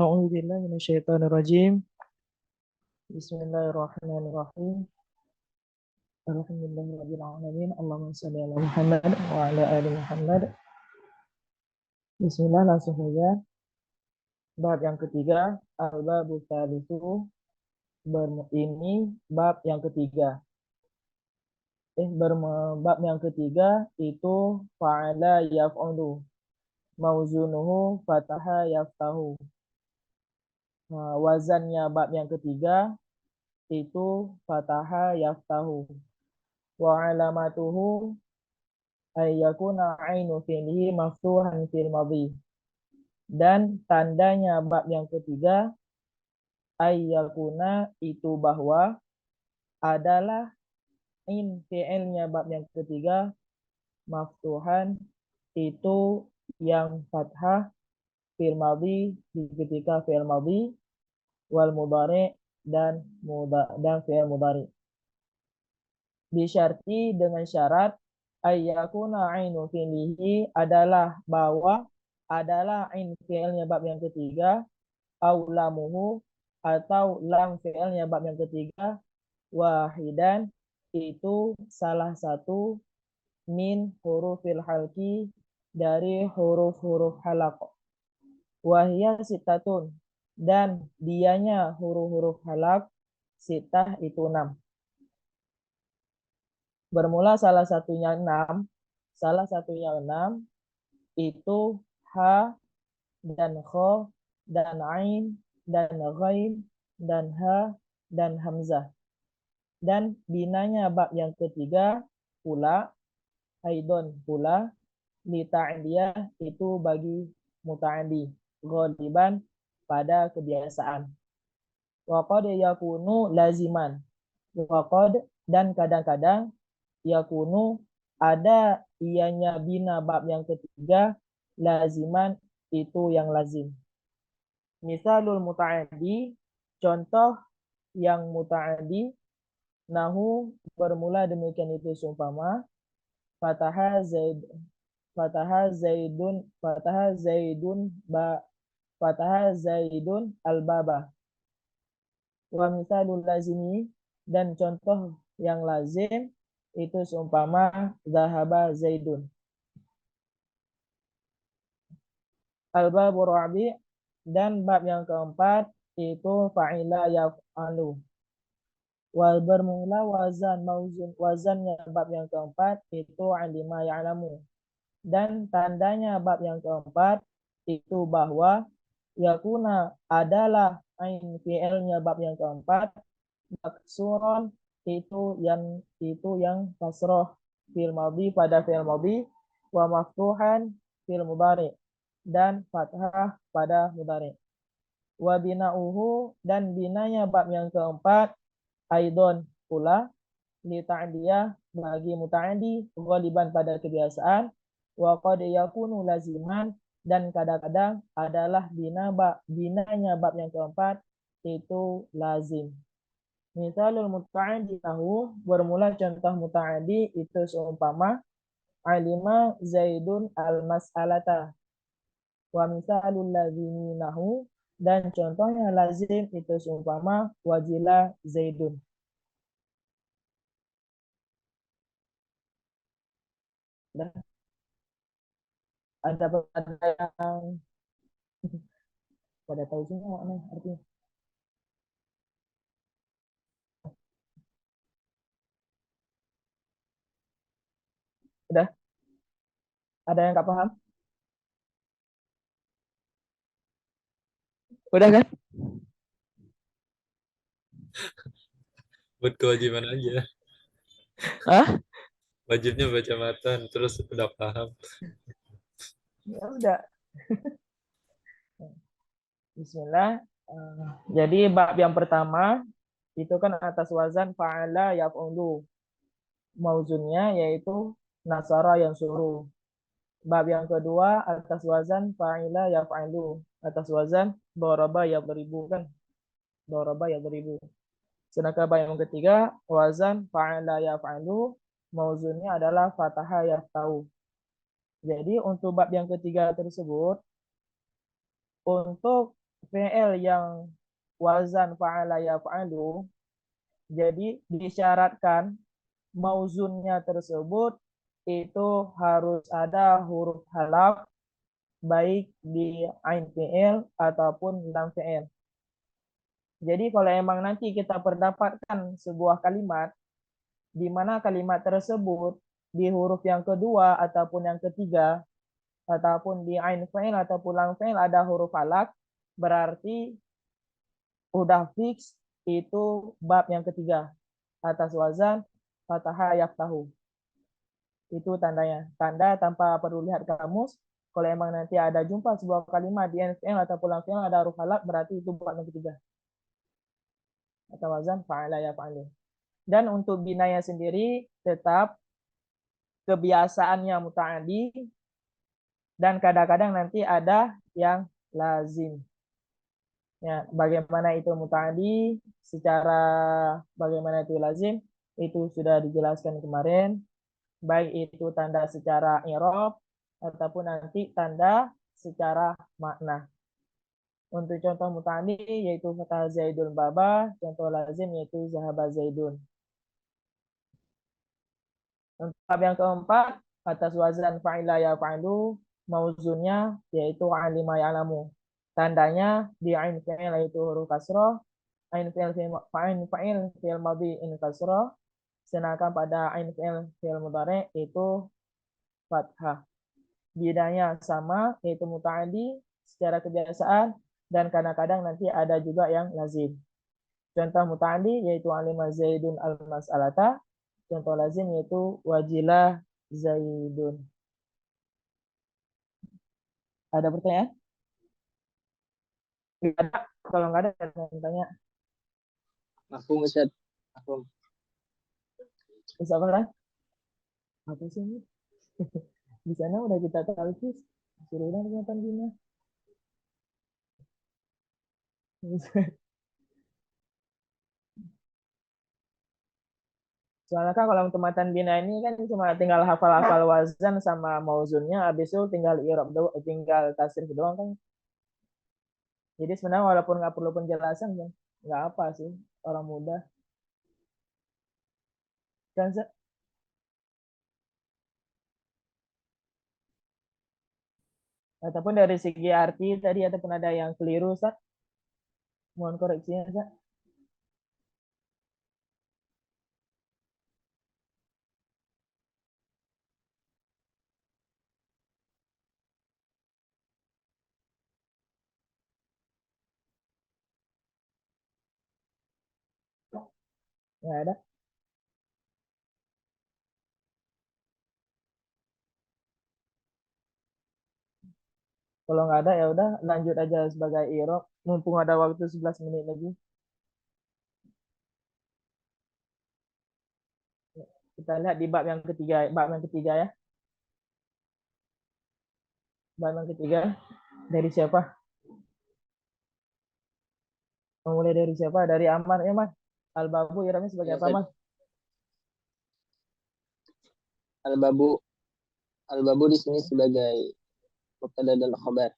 A'udzubillahi minasyaitonirrajim. Bismillahirrahmanirrahim. Alhamdulillahirabbil alamin. Allahumma shalli ala Muhammad wa ala ali Muhammad. Bismillah, langsung saja. Bab yang ketiga, al-babu tsalitsu. Ini bab yang ketiga. Bab yang ketiga itu fa'ala yaf'ulu. Mauzunuhu fataha yaftahu. Wazannya bab yang ketiga itu fataha yaftahu. Wa alamatuhu ayyakuna ainu fi'lihi maftuhan fil madhi. Dan tandanya bab yang ketiga ayyakuna itu bahwa adalah in fi'ilnya bab yang ketiga maftuhan itu yang fathah fil madhi di ketika fi'il madhi wal mudhari dan fi'il mudhari. Bisyarti dengan syarat ayyakuna ainu fi'lihi adalah bahwa adalah ain fi'ilnya bab yang ketiga au lamuhu atau lam fi'ilnya bab yang ketiga wahidan itu salah satu min hurufil halki dari huruf-huruf halaq. Wahia sitatun dan dianya huruf-huruf halaq sitah itu 6. Bermula salah satunya 6 itu ha dan kho dan ain dan ghain dan ha dan hamzah. Dan binanya bab yang ketiga pula aidon pula li ta'diyah itu bagi muta'addi ghaliban pada kebiasaan. Wa qad yakunu laziman. Wa qad dan kadang-kadang yakunu ada ianya bina bab yang ketiga laziman itu yang lazim. Misalul muta'addi, contoh yang muta'addi nahu bermula demikian itu seumpama fataha zaidun al-baba. Wa misalul lazimi dan contoh yang lazim itu seumpama zahaba zaidun. Al-babu rabi dan bab yang keempat itu fa'ila yaf'alu. Wal bermula wazannya bab yang keempat itu alima ya'lamu. Dan tandanya bab yang keempat itu bahwa yakuna adalah ain fi'ilnya bab yang keempat maksuron itu yang kasroh fil madhi pada fi'il madhi wa maftuhan fil mudhari dan fathah pada mudhari. Wa bina'uhu dan binanya bab yang keempat aidon pula li ta'diyah bagi muta'addi ghaliban pada kebiasaan wa qad yakunu laziman dan kadang-kadang adalah binanya bab yang keempat itu lazim. Misalul muta'addi tahu bermula contoh muta'addi itu seumpama alima zaidun al-mas'alata. Wa misalul laziminahu dan contohnya lazim itu seumpama wajila zaidun. Ada yang pada tahu semua nih artinya. Udah? Ada yang nggak paham? Udah kan? Buat kewajiban aja. Hah? Wajibnya baca matan, terus udah paham. Ya udah. Bismillah. Jadi bab yang pertama itu kan atas wazan fa'ala yaf'ulu. Mauzunnya yaitu nasara yang suruh. Bab yang kedua atas wazan fa'ila yaf'alu. Atas wazan daraba yadribu kan. Daraba yadribu. Sedangkan bab yang ketiga wazan fa'ala yaf'alu. Mauzunnya adalah fataha yaftahu. Jadi untuk bab yang ketiga tersebut untuk fi'il yang wazan fa'ala yaf'alu, jadi disyaratkan mauzunnya tersebut itu harus ada huruf halaq baik di ain fi'il ataupun lam fi'il. Jadi kalau emang nanti kita perdapatkan sebuah kalimat di mana kalimat tersebut di huruf yang kedua ataupun yang ketiga ataupun di ain fi'il ataupun lam fi'il ada huruf halaq, berarti udah fix itu bab yang ketiga atas wazan fataha yaftahu. Itu tandanya. Tanda tanpa perlu lihat kamus. Kalau emang nanti ada jumpa sebuah kalimat di NFL atau pulang fi'il ada huruf halak, berarti itu bab yang ketiga. Atau wazan fa'ala yaf'alu. Dan untuk binanya sendiri tetap kebiasaannya muta'adi dan kadang-kadang nanti ada yang lazim. Ya, bagaimana itu muta'adi, secara bagaimana itu lazim, itu sudah dijelaskan kemarin. Baik itu tanda secara i'rab ataupun nanti tanda secara makna. Untuk contoh muta'addi yaitu fatah Zaidun baba, contoh lazim yaitu zahaba Zaidun. Untuk bab yang keempat, atas wazan fa'ila yaf'alu, mauzunnya yaitu alima ya'lamu. Tandanya di ain fi'il yaitu huruf kasrah, ain fi'il fi'il madhi in kasrah, sedangkan pada ain fi'il mudhari itu fathah. Bidanya sama, yaitu muta'adi secara kebiasaan, dan kadang-kadang nanti ada juga yang lazim. Contoh muta'adi yaitu alima Zaidun al-mas'alata, contoh lazim yaitu wajilah Zaidun. Ada pertanyaan? Ada. Kalau nggak ada, saya tanya. Aku Ustaz. Aku. Bisa apa? Apa sih ini? Di sana udah kita tahu suruh ulang ingatan bina. Soalnya kan kalau untuk matan bina ini kan cuma tinggal hafal-hafal wazan sama mauzunnya, habis itu tinggal i'rab doang, tinggal tasrif doang kan. Jadi sebenarnya walaupun nggak perlu penjelasan kan, nggak apa sih orang muda. Kan ataupun dari segi arti tadi ataupun ada yang keliru, Ustaz. Mohon koreksinya, Ustaz. Nggak ada. Kalau nggak ada ya udah lanjut aja sebagai i'rab. Mumpung ada waktu 11 menit lagi. Kita lihat di bab yang ketiga ya. Bab yang ketiga dari siapa? Mulai dari siapa? Dari Amar ya, Mas. Al-babu i'rabnya sebagai Ya, apa, Mas? Al-babu. Al-babu di sini sebagai mubtada dan khabar.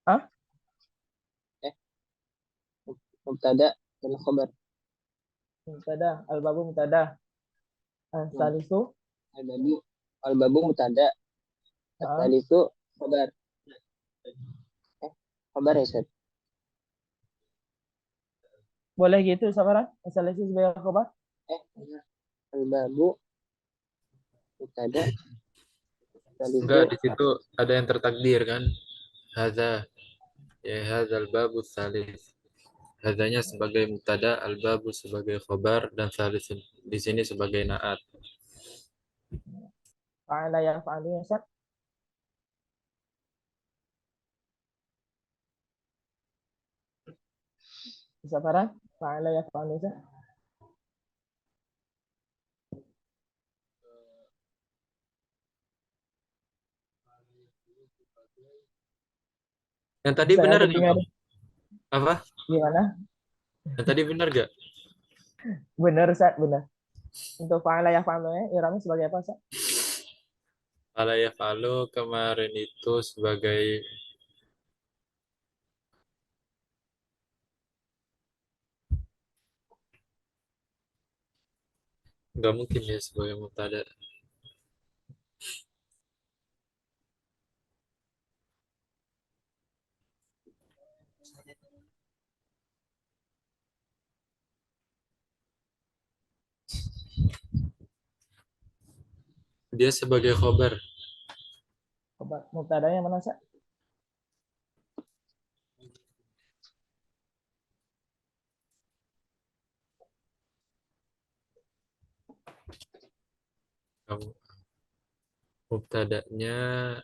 Hah? Mubtada dan khabar. Mutada, al-babu mutada. Salisu. Al-babu. Al-babu mubtada. Tadi itu khabar. Khabar ya, Ustaz? Boleh gitu, sabaran? Salisu sebagai khabar? Al-babu mubtada. Enggak, di situ ada yang tertakdir kan. Hadza ya hadzal babu salis. Hadzanya sebagai mubtada, al-babu sebagai khobar, dan salis di sini sebagai naat. Fa'ala yaf'alu ya, Ustaz. Sabaran? Fa'ala yaf'alu, Ustaz. Yang tadi Ustaz, benar aku nggak, tinggal Bang? Apa? gimana? Yang tadi benar nggak? Benar, Ustaz, benar. Untuk fa'ala yaf'alu ya, i'rabnya sebagai apa, Ustaz? Fala yafalu kemarin itu sebagai Nggak mungkin ya sebagai mubtada. Dia sebagai khobar. Khobar. Mubtadanya mana, Sa? Kamu mubtadanya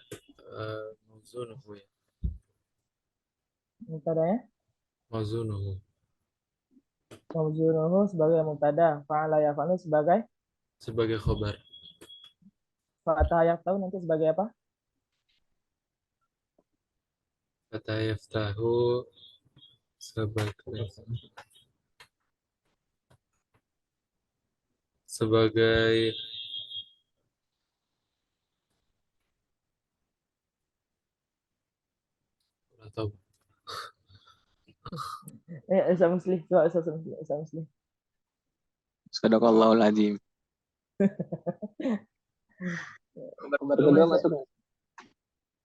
mauzunuhu ya. Mubtadanya Mauzunuhu mauzunuhu sebagai mubtada, fa'ala yaf'alu sebagai sebagai khobar. fatah yaftahu nanti sebagai apa? Kata yaftahu sebagai sebagai atau Isa Muslim, coba Isa Muslim. Sadaqallahul azim. Khobar kedua masuk nggak?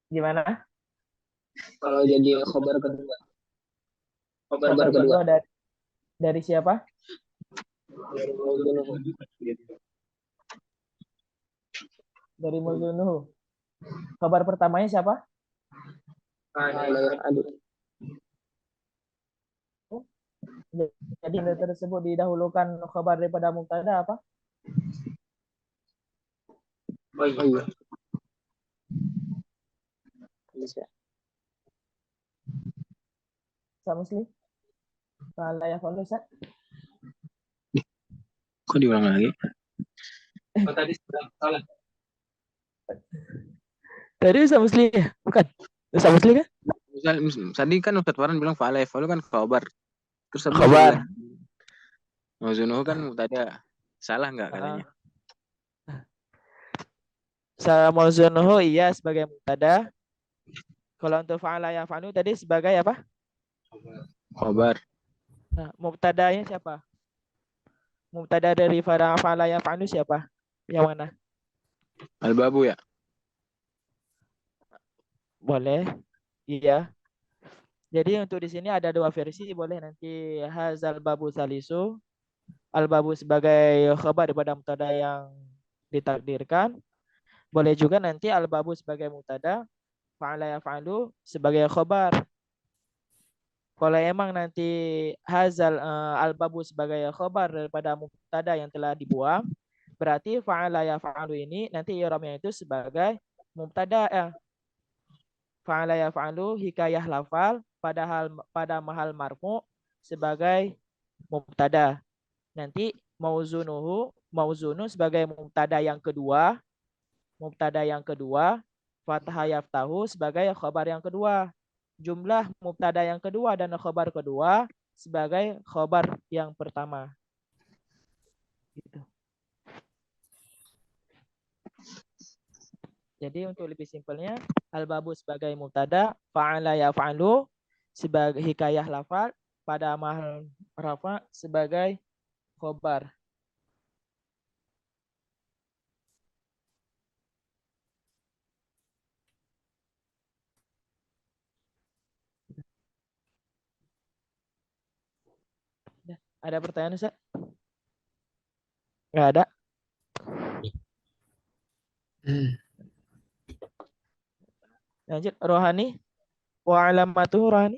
Gimana? Kalau jadi khobar kedua. Khobar Khobar kedua. kedua dari siapa? Dari mauzunuhu. Dari mauzunuhu. Khobar pertamanya siapa? Fa'ala yaf'alu. Jadi yang tersebut didahulukan khobar daripada mubtada apa? Oh iya. Bisa. Isa Muslim. Fa'ala yaf'alu, Sa. Kok diulang lagi? Tadi sudah salah. Tadi Isa Muslim ya? Bukan. Isa Muslim kan? Tadi kan Ustadz Farhan bilang fa'ala yaf'alu kan khobar. Terus habis Khobar. mauzunuhu kan mubtada. Salah nggak katanya? Mauzunuhu iya sebagai mubtada. Kalau untuk fa'ala yaf'alu tadi sebagai apa? Khobar. Nah, mubtadanya siapa? Mubtada dari fa'ala yaf'alu siapa? Yang mana? Al-babu ya? Boleh. Iya. Jadi untuk di sini ada dua versi, boleh nanti hazal babu salisu, al babu sebagai khabar daripada mubtada yang ditakdirkan. Boleh juga nanti al babu sebagai mubtada, fa'ala yaf'alu sebagai khabar. Kalau emang nanti hazal al babu sebagai khabar daripada mubtada yang telah dibuang, berarti fa'ala yaf'alu ini nanti i'rabnya itu sebagai mubtada. Fa'ala yaf'alu hikayah lafal pada mahal marfu sebagai mubtada. Nanti mauzunu sebagai mubtada yang kedua, fathah yaftahu sebagai khabar yang kedua. Jumlah mubtada yang kedua dan khabar kedua sebagai khabar yang pertama. Gitu. Jadi untuk lebih simpelnya, al-babu sebagai mubtada, fa'ala yaf'alu sebagai hikayah lafal pada mahal rafa sebagai khobar. Ada pertanyaan, Ustaz? Nggak ada? Lanjut, rohani. Wa alamatuhu rohani.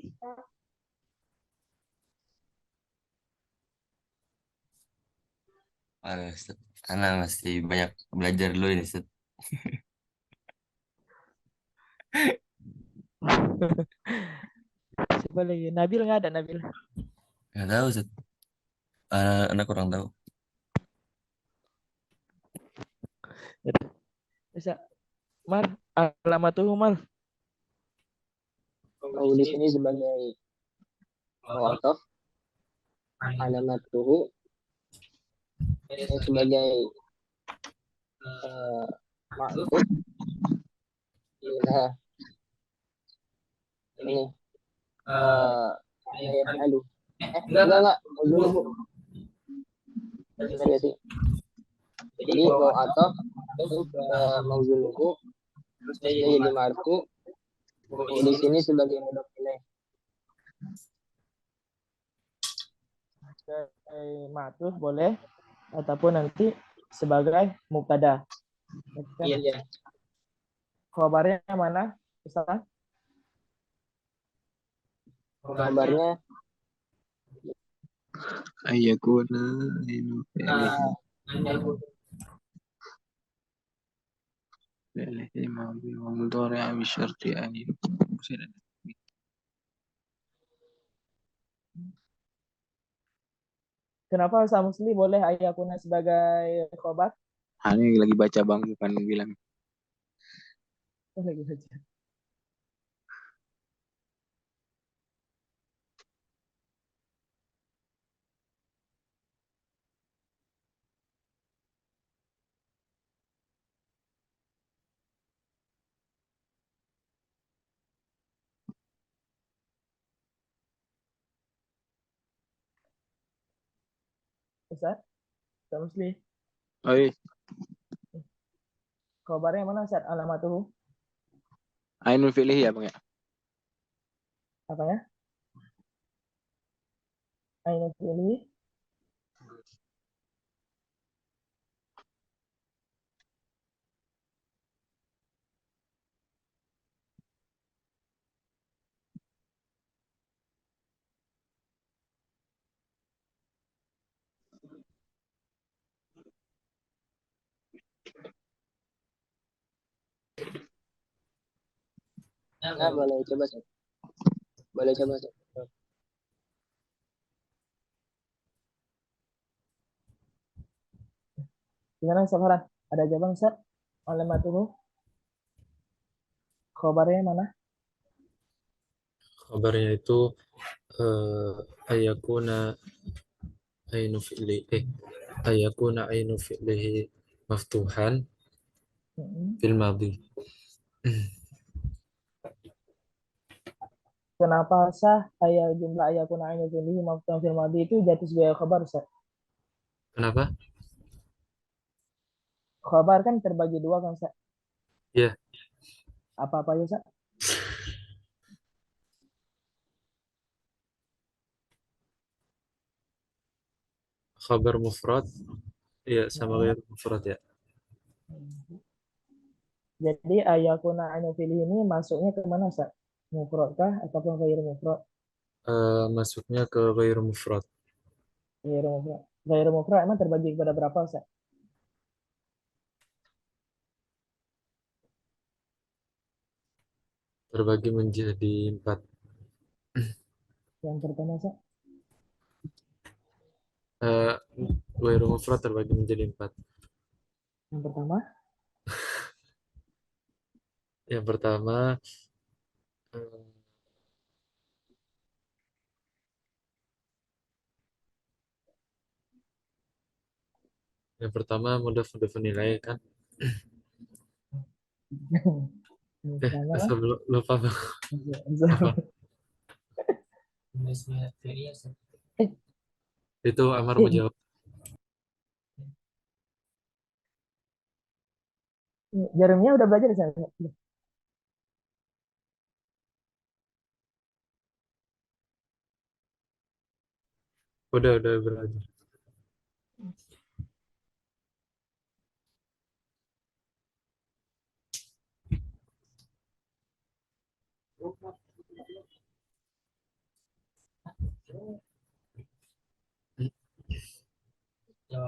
Ustaz, Ana masih banyak belajar dulu ini, Ustaz. Siapa lagi? Nabil nggak ada, Nabil? Nggak tahu, Ustaz. Anak kurang tahu. Bisa. Mal, alamatuhu mal. Kalau di sini sebagai mu'athaf, alamatuhu sebagai ma'ruf ila ini yaf'alu. Enggak mauzunuhu. Benar ya sih? Jadi mu'atof mauzunku terus dia jadi marfu di sini sebagai mudhof ilaih. Sebagai ma'tuf boleh ataupun nanti sebagai mubtada. Iya. Khabarnya mana? Ustaz? Kabarnya Ayakuna ainu fi'lihi madhi wa mudhari' bi syarti an yakun. Kenapa Ustaz Musli boleh ayakuna sebagai khabar? Ini lagi baca Bang, bukan bilang. Oh, lagi baca. Ustaz Musli, Oh iya, khabarnya mana Ustaz? Alamatuhu ainul fi'lihi ya Bang ya. apanya? Aina fi'li. nah, boleh coba Ustaz. Boleh coba Ustaz. Gimana Ustaz Farhan? Ada jawaban Ustaz? Alamatuhu khabarnya mana? Kabarnya itu ayakuna ainu fi'lihi maftuhan fil madhi. Kenapa sah ayat jumlah ayakuna aina fi'li maftuhan fil madhi itu jatuh sebagai khabar Ustaz? Kenapa? Khabar kan terbagi dua kan Ustaz? Ya, Apa-apa aja Ustaz? khabar mufrad ya sama ghair mufrad ya. Jadi ayakuna aina fi'li ini masuknya ke mana Ustaz? Mufrad kah ataupun ghair mufrad? Masuknya ke ghair mufrad. Ghair mufrad. Ghair mufrad emang terbagi kepada berapa Ustaz? Terbagi menjadi 4. Yang pertama Ustaz? Ghair mufrad terbagi menjadi 4. Yang pertama? Yang pertama eh, mudhaf ilaih kan. Yang pertama kan? Sebelum lupa Bang. Apa? Itu amar menjawab. Jarumnya udah belajar di sana. Udah belajar.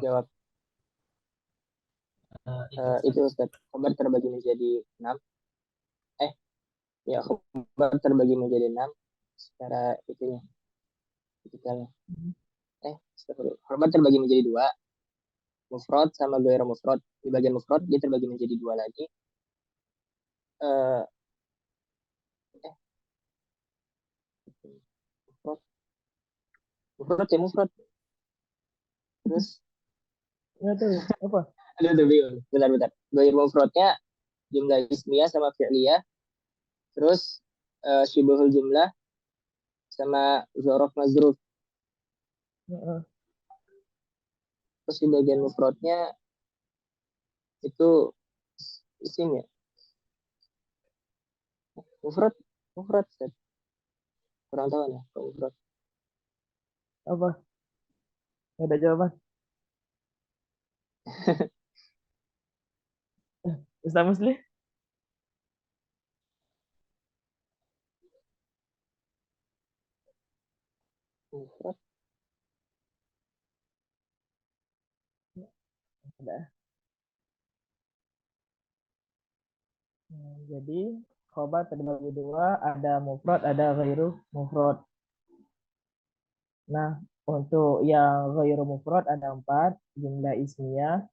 Jawab. Itu Ustaz. Khabar terbagi menjadi 6. Ya, khabar terbagi menjadi 6 secara itunya. Tipikalnya. Khabar terbagi menjadi 2. Mufrad sama ghair mufrad. Di bagian mufrad dia terbagi menjadi 2 lagi. Mufrad ya mufrad. Terus Ya tuh, apa? aduh bingung. Bentar. Ghair mufradnya jumlah ismiyah sama fi'liyah. Terus syibhul jumlah sama zorof mazruf. Heeh. Terus di bagian mufradnya itu isim ya? Mufrad, mufrad Ustaz. Kurang tahu ya kalau mufrad. Apa? Nggak ada jawaban. Ustaz Musli? Mufrad. Ada. Jadi khobar terbagi dua, ada mufrad, ada ghairu mufrad. Nah, untuk yang ghairu mufrad ada 4 jumlah ismiyah,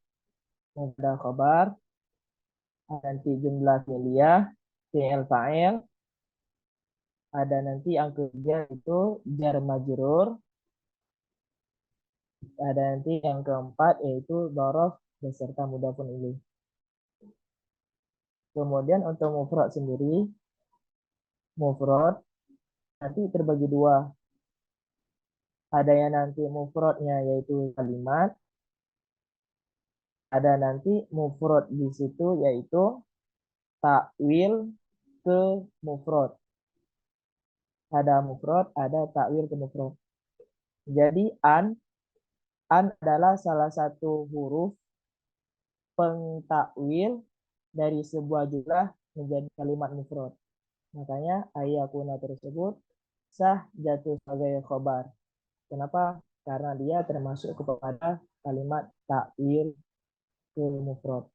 mubtada khobar, ada nanti jumlah fi'liyah, fi'il fa'il, ada nanti yang ketiga itu jar majrur, ada nanti yang keempat yaitu dhorof beserta mudhafun ilaih. Kemudian untuk mufrad sendiri, mufrad nanti terbagi dua. Ada yang nanti mufradnya yaitu kalimat, ada nanti mufrad di situ yaitu takwil ke mufrad. Ada mufrad, ada takwil ke mufrad. Jadi an adalah salah satu huruf pentakwil dari sebuah jumlah menjadi kalimat mufrad. Makanya ayyakuna tersebut sah jatuh sebagai khobar. Kenapa? Karena dia termasuk kepada kalimat takwil ke mufrad.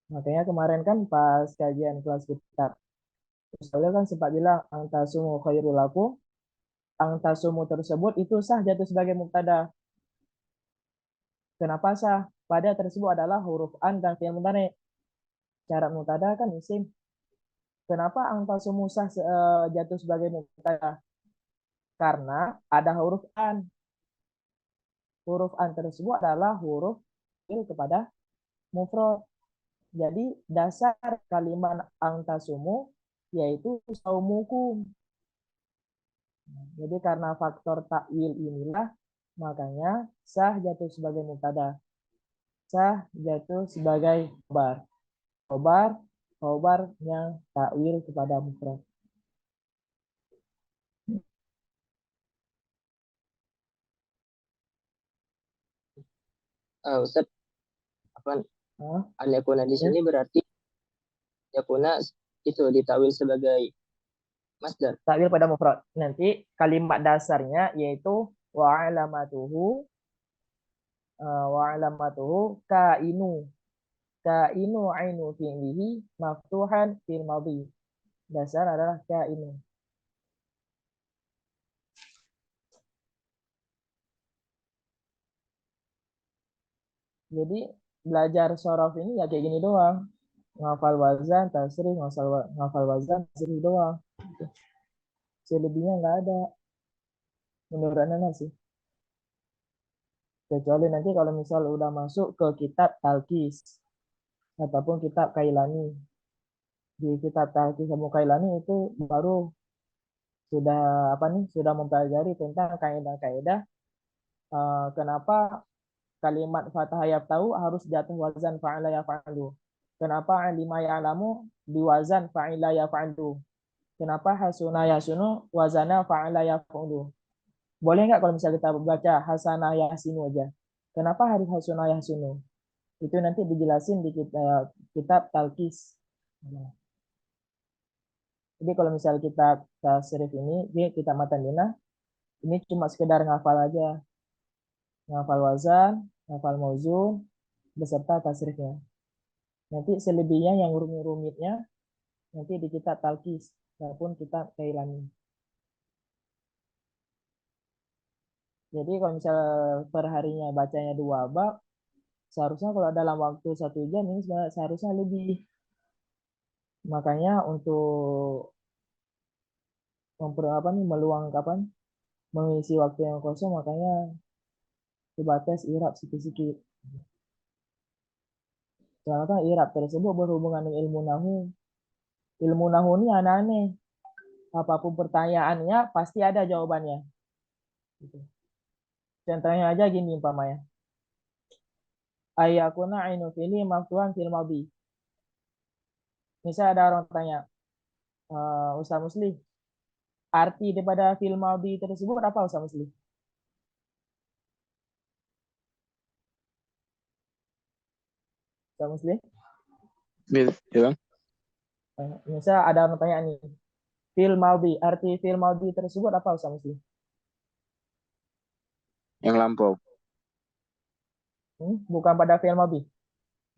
Makanya kemarin kan pas kajian kelas kitab, Ustazah kan sempat bilang angtasumu khairul lakum. Angtasumu tersebut itu sah jatuh sebagai mubtada. Kenapa sah? Pada tersebut adalah huruf an dan fi'il mudhari. Syarat mubtada kan isim. Kenapa angtasumu sah jatuh sebagai mubtada? Karena ada huruf an. Huruf an tersebut adalah huruf fi'il kepada mufrad. Jadi dasar kalimat angtasumu yaitu saumukum. Jadi karena faktor takwil inilah makanya sah jatuh sebagai mubtada. Sah jatuh sebagai khobar. Khobar yang takwil kepada mufrad. Ustaz, apa Nah, an yakuna di sini berarti yakuna itu ditakwil sebagai masdar. takwil pada mufrad. Nanti kalimat dasarnya yaitu wa'alamatuhu kainu. Kainu ainu fi'lihi maftuhan fil madhi. Dasar adalah kainu. Jadi belajar sorof ini ya kayak gini doang. Ngafal wazan, tasrif, ngafal wazan, tasrif doang. Selebihnya nggak ada. Menurut Anda sih. Kecuali nanti kalau misal udah masuk ke kitab Talqis ataupun kitab Kailani. Di kitab Talqis sama Kailani itu baru sudah mempelajari tentang kaidah-kaidah kenapa kalimat fathah tahu harus jatuh wazan fa'ala yaf'alu. Kenapa alima ya'lamu diwazan fa'ila yaf'alu. Kenapa hasuna yasunu wazana fa'ala yaf'alu. Boleh nggak kalau misalnya kita baca hasanah yasinu aja? Kenapa harus hasanah yasinu? Itu nanti dijelasin di kitab Talqis. Jadi kalau misalnya kita tasrif ini, kita matan dinah, ini cuma sekedar ngafal aja. Ngafal wazan, ngafal mauzun, beserta tasrifnya. Nanti selebihnya yang rumit-rumitnya, nanti di kitab Talqis, ataupun kitab Kailani. Jadi kalau misalnya per harinya bacanya 2 bab, seharusnya kalau dalam waktu 1 jam ini seharusnya lebih. Makanya untuk meluang kapan mengisi waktu yang kosong, makanya coba tes irab sikit-sikit. Soalnya kan irab tersebut berhubungan dengan ilmu nahu. Ilmu nahu ini aneh-aneh. Apapun pertanyaannya pasti ada jawabannya. Gitu. Contohnya aja gini umpamanya. ayakuna ainu fi'li maftuhan fil madhi. Misal ada orang tanya, Ustaz Musli, arti daripada fil madhi tersebut apa Ustaz Musli? Ustaz Musli? Ya bang. Misal ada orang tanya nih, fil madhi, arti fil madhi tersebut apa Ustaz Musli? Yang lampau. Bukan pada fil madhi.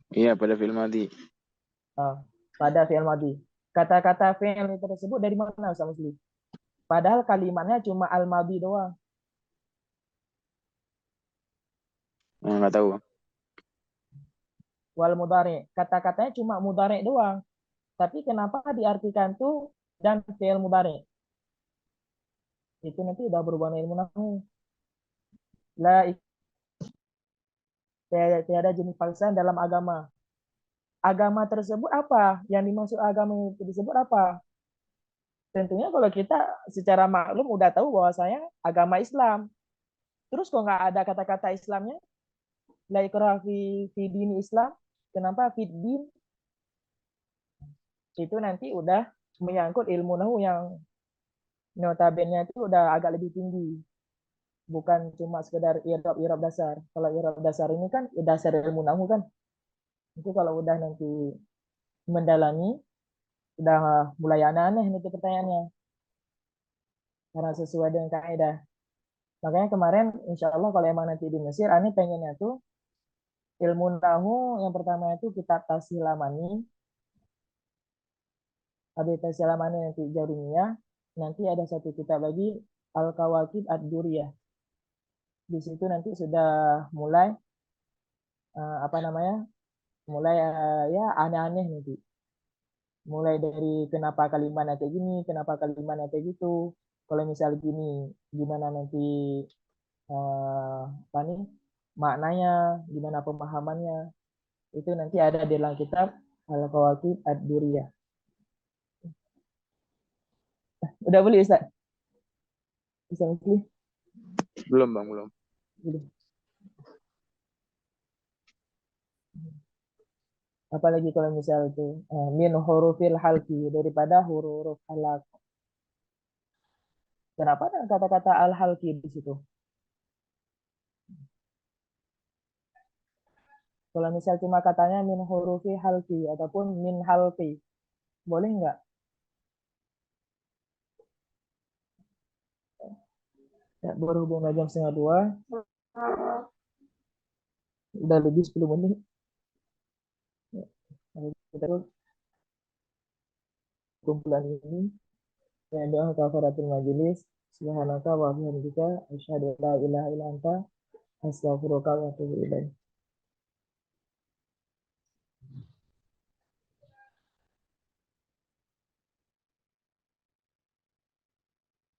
Iya pada film mati. Pada fi'il madhi. Kata-kata fi'il tersebut dari mana Ustaz Musli? Padahal kalimatnya cuma al-madhi doang. Nggak tahu bang. Wal mudhari. Kata-katanya cuma mudhari doang. Tapi kenapa diartikan tuh dan fi'il mudhari? Itu nanti udah berubah ilmu nahwu. La tiada jenis paksaan dalam agama. Agama tersebut apa? Yang dimaksud agama tersebut apa? Tentunya kalau kita secara maklum udah tahu bahwasanya agama Islam. Terus kok nggak ada kata-kata Islamnya? La ikraha fi dini Islam. Kenapa fi din? Itu nanti udah menyangkut ilmu nahwu yang notabene itu udah agak lebih tinggi. Bukan cuma sekedar irab dasar. Kalau irab dasar ini kan dasar ilmu nahwu kan. Itu kalau udah nanti mendalami udah mulai aneh-aneh nanti pertanyaannya. Karena sesuai dengan kaidah. Makanya kemarin insya Allah kalau emang nanti di Mesir, Ani pengennya tuh ilmu nahwu yang pertama itu kitab Tashil Amani. Habis Tashil Amani nanti Jarumiyah. Nanti ada satu kitab lagi Al-Kawakib Ad-Duriyah. Di situ nanti sudah mulai apa namanya? Mulai ya aneh-aneh nanti. Mulai dari kenapa kalimatnya kayak gini, kenapa kalimatnya kayak gitu. Kalau misal gini, gimana nanti apa nih maknanya, gimana pemahamannya. Itu nanti ada di dalam kitab Al-Kawakib Ad-Duriyah. Udah boleh Ustaz? Bisa Musli? Belum bang, belum. Udah. Apalagi kalau misal itu min hurufil halki daripada huruf halak. Kenapa ada kata-kata al-halki di situ? Kalau misal cuma katanya min hurufi halki ataupun min halki, boleh nggak? Ya, berhubung jam 1:30, udah lebih 10 menit. Ya, kita kumpulan ini. Ya, doa kafaratul majelis. Subhanaka wa bihamdika asyhadu an la ilaha illa anta astaghfiruka wa atubu ilaik.